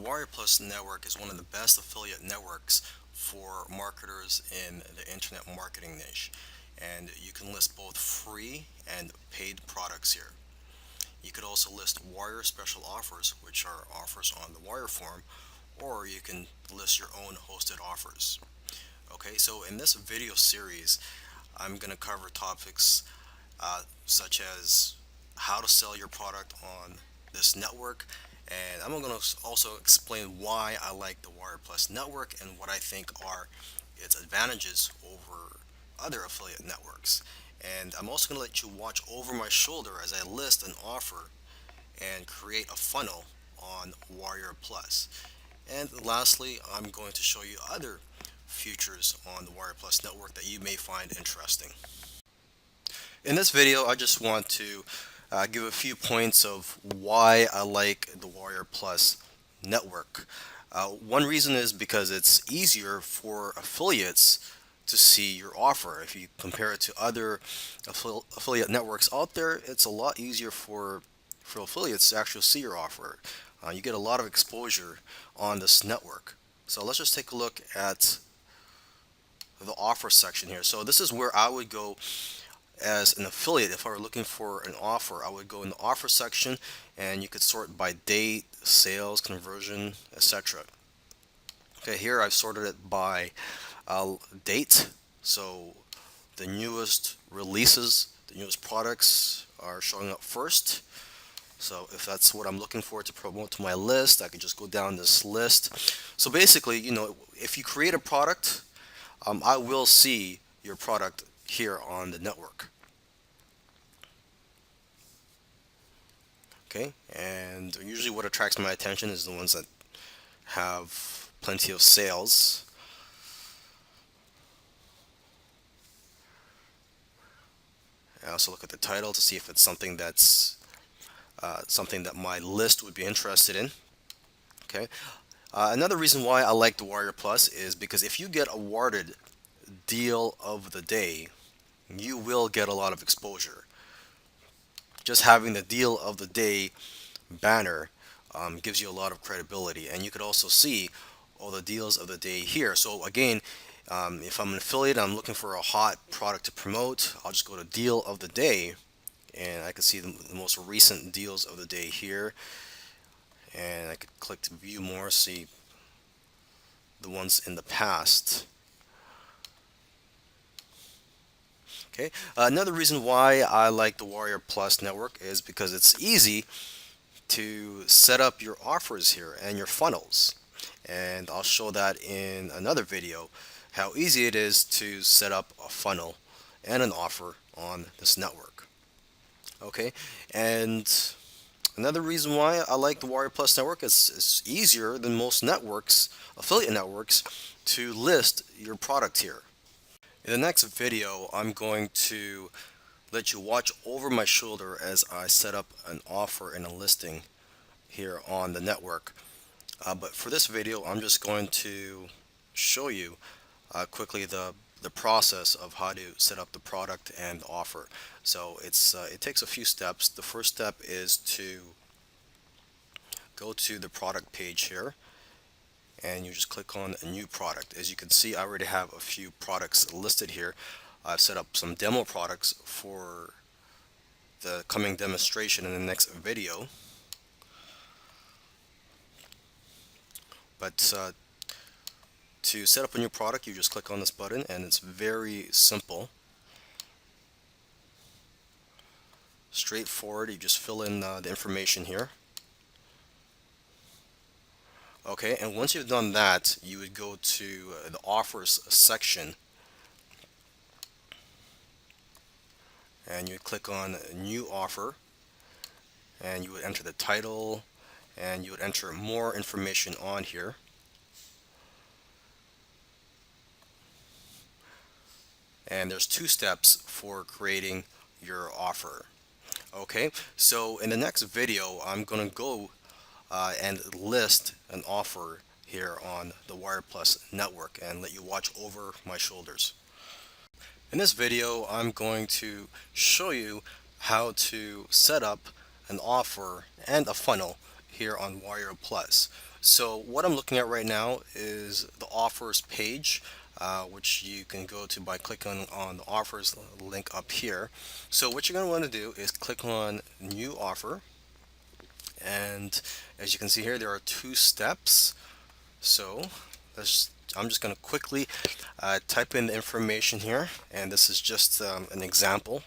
The WarriorPlus network is one of the best affiliate networks for marketers in the internet marketing niche. And you can list both free and paid products here. You could also list Warrior special offers, which are offers on the Warrior forum, or you can list your own hosted offers. Okay, so in this video series, I'm going to cover topics such as how to sell your product on this network, and I'm going to also explain why I like the Warrior Plus network and what I think are its advantages over other affiliate networks. And I'm also going to let you watch over my shoulder as I list an offer and create a funnel on Warrior Plus. And lastly, I'm going to show you other features on the Warrior Plus network that you may find interesting. In this video, I just want to give a few points of why I like the Warrior Plus network. One reason is because it's easier for affiliates to see your offer. If you compare it to other affiliate networks out there, it's a lot easier for affiliates to actually see your offer. You get a lot of exposure on this network. So let's just take a look at the offer section here. So this is where I would go as an affiliate. If I were looking for an offer, I would go in the offer section and you could sort by date, sales, conversion, etc. Okay, here I've sorted it by date. So the newest releases, the newest products are showing up first. So if that's what I'm looking for to promote to my list, I can just go down this list. So basically, if you create a product, I will see your product here on the network. Okay, and usually what attracts my attention is the ones that have plenty of sales. I also look at the title to see if it's something that's something that my list would be interested in. Okay, another reason why I like the Warrior Plus is because if you get awarded deal of the day, you will get a lot of exposure. Just having the deal of the day banner gives you a lot of credibility, and you could also see all the deals of the day here. So again, if I'm an affiliate, I'm looking for a hot product to promote, I'll just go to deal of the day and I can see the most recent deals of the day here, and I could click to view more, see the ones in the past. Okay, another reason why I like the Warrior Plus network is because it's easy to set up your offers here and your funnels, and I'll show that in another video how easy it is to set up a funnel and an offer on this network. Okay, and another reason why I like the Warrior Plus network is it's easier than most networks, affiliate networks, to list your product here. In the next video, I'm going to let you watch over my shoulder as I set up an offer and a listing here on the network. But for this video, I'm just going to show you quickly the process of how to set up the product and offer. So it takes a few steps. The first step is to go to the product page here, and you just click on a new product. As you can see, I already have a few products listed here. I've set up some demo products for the coming demonstration in the next video. But to set up a new product, you just click on this button, and it's very simple, straightforward. You just fill in the information here. Okay, and once you've done that, you would go to the offers section, and you would click on new offer, and you would enter the title, and you would enter more information on here. And there's two steps for creating your offer. Okay, so in the next video, I'm going to go and list an offer here on the Warrior Plus network and let you watch over my shoulders. In this video, I'm going to show you how to set up an offer and a funnel here on WarriorPlus. So what I'm looking at right now is the offers page, which you can go to by clicking on the offers link up here. So what you're going to want to do is click on new offer, and as you can see here, there are two steps. So I'm just going to quickly type in the information here, and this is just an example.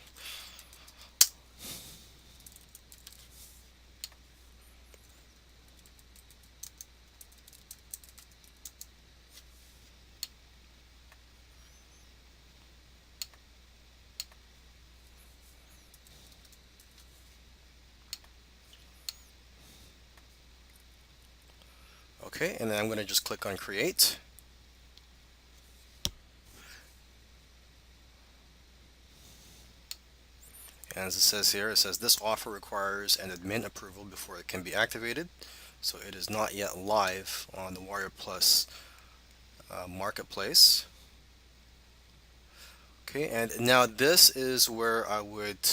Okay, and then I'm going to just click on create. And as it says here, it says this offer requires an admin approval before it can be activated. So it is not yet live on the WarriorPlus marketplace. Okay, and now this is where I would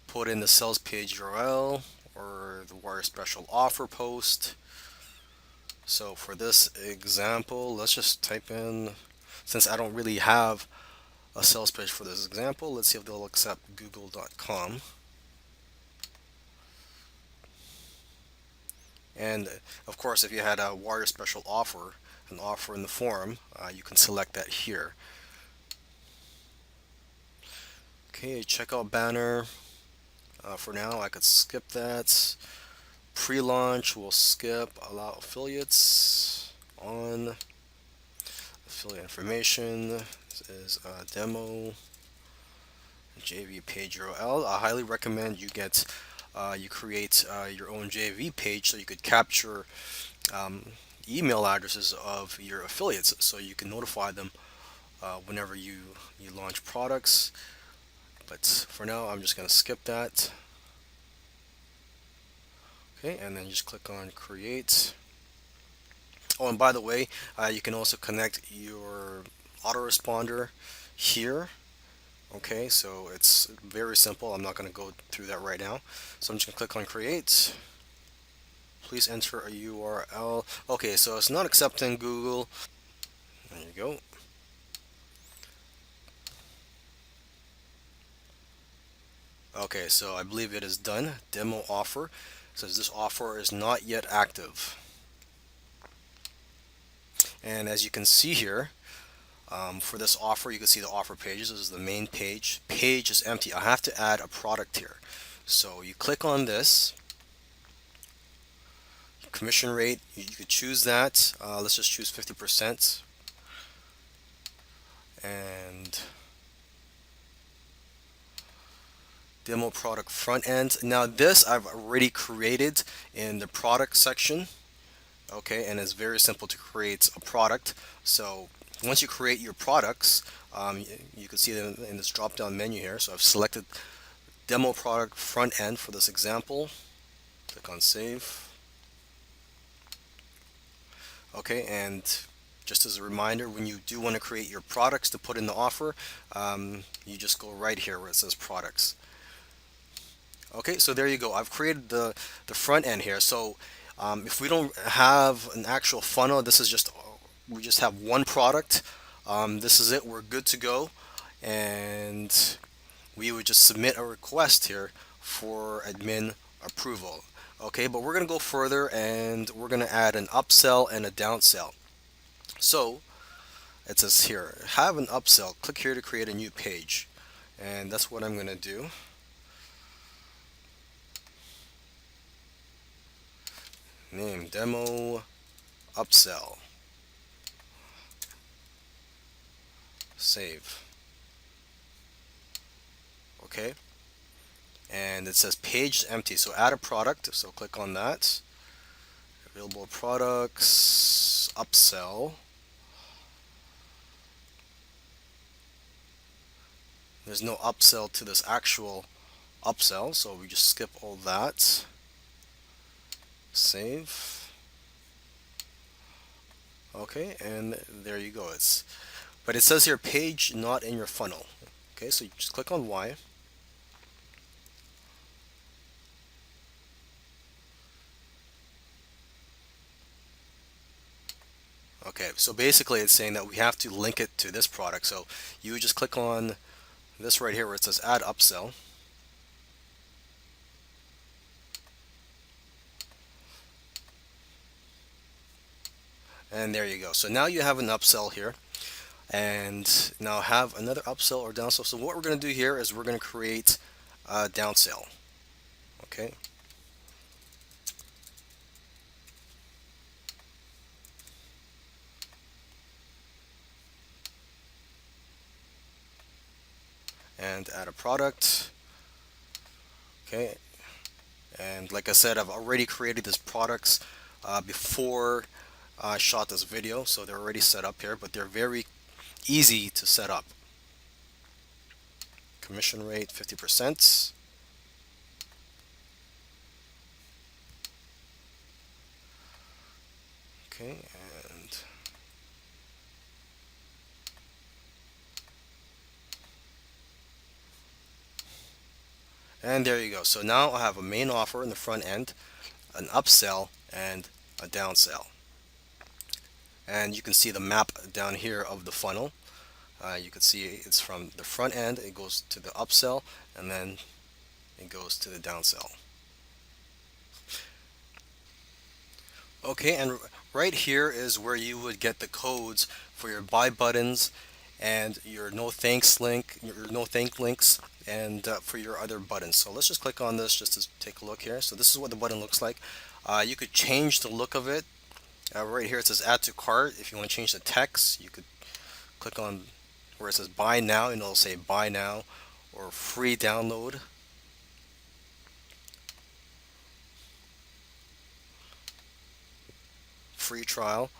put in the sales page URL or the Warrior special offer post. So for this example, let's just type in, since I don't really have a sales page for this example, let's see if they'll accept google.com. And of course, if you had a Warrior special offer, an offer in the forum, you can select that here. Okay, checkout banner. For now, I could skip that. Pre-launch, we'll skip. Allow affiliates on. Affiliate information. This is a demo. JV page URL. I highly recommend you create your own JV page so you could capture email addresses of your affiliates so you can notify them whenever you launch products. But for now, I'm just going to skip that. Okay, and then just click on create. Oh, and by the way, you can also connect your autoresponder here. Okay, so it's very simple. I'm not going to go through that right now. So I'm just going to click on create. Please enter a URL. Okay, so it's not accepting Google. There you go. Okay, so I believe it is done. Demo offer. It says this offer is not yet active. And as you can see here, for this offer, you can see the offer pages. This is the main page. Page is empty. I have to add a product here. So you click on this. Commission rate, you could choose that. Let's just choose 50%. And demo product front end. Now this I've already created in the product section. Okay, and it's very simple to create a product. So once you create your products, you can see them in this drop down menu here. So I've selected demo product front end for this example. Click on save. Okay, and just as a reminder, when you do want to create your products to put in the offer, you just go right here where it says products. Okay, so there you go. I've created the front end here. So if we don't have an actual funnel, this is just, we just have one product. This is it. We're good to go. And we would just submit a request here for admin approval. Okay, but we're going to go further and we're going to add an upsell and a downsell. So it says here, have an upsell. Click here to create a new page. And that's what I'm going to do. Name demo upsell. Save. Okay. And it says page is empty. So add a product. So click on that. Available products, upsell. There's no upsell to this actual upsell, so we just skip all that. Save. Okay, and there you go. But it says here page not in your funnel. Okay, so you just click on Y. Okay, so basically it's saying that we have to link it to this product. So you would just click on this right here where it says add upsell. And there you go. So now you have an upsell here. And now have another upsell or downsell. So what we're going to do here is we're going to create a downsell. Okay. And add a product. Okay. And like I said, I've already created these products before I shot this video. So they're already set up here, but they're very easy to set up. Commission rate 50%. Okay, and there you go. So now I have a main offer in the front end, an upsell, and a downsell. And you can see the map down here of the funnel. You can see it's from the front end, it goes to the upsell, and then it goes to the downsell. Okay, and right here is where you would get the codes for your buy buttons and your no thanks link, your no thank links, and for your other buttons. So let's just click on this just to take a look here. So this is what the button looks like. You could change the look of it. Right here it says add to cart. If you want to change the text, you could click on where it says buy now and it'll say buy now or free download. Free trial.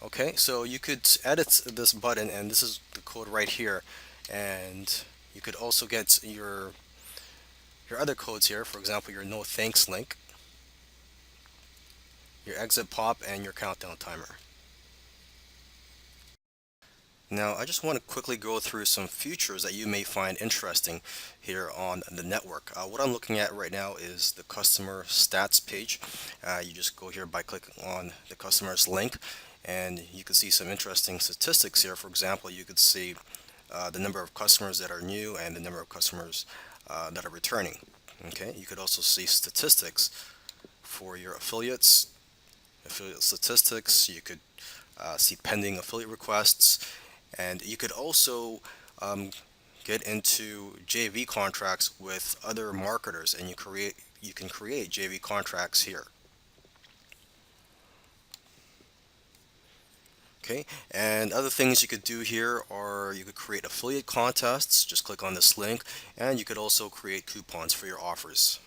Okay, so you could edit this button, and this is the code right here, and you could also get your other codes here. For example, your no thanks link, your exit pop, and your countdown timer. Now, I just want to quickly go through some features that you may find interesting here on the network. What I'm looking at right now is the customer stats page. You just go here by clicking on the customer's link, and you can see some interesting statistics here. For example, you could see the number of customers that are new and the number of customers that are returning. Okay, you could also see statistics for your affiliate statistics. You could see pending affiliate requests, and you could also um, get into JV contracts with other marketers, and you can create JV contracts here. Okay, and other things you could do here are you could create affiliate contests. Just click on this link, and you could also create coupons for your offers.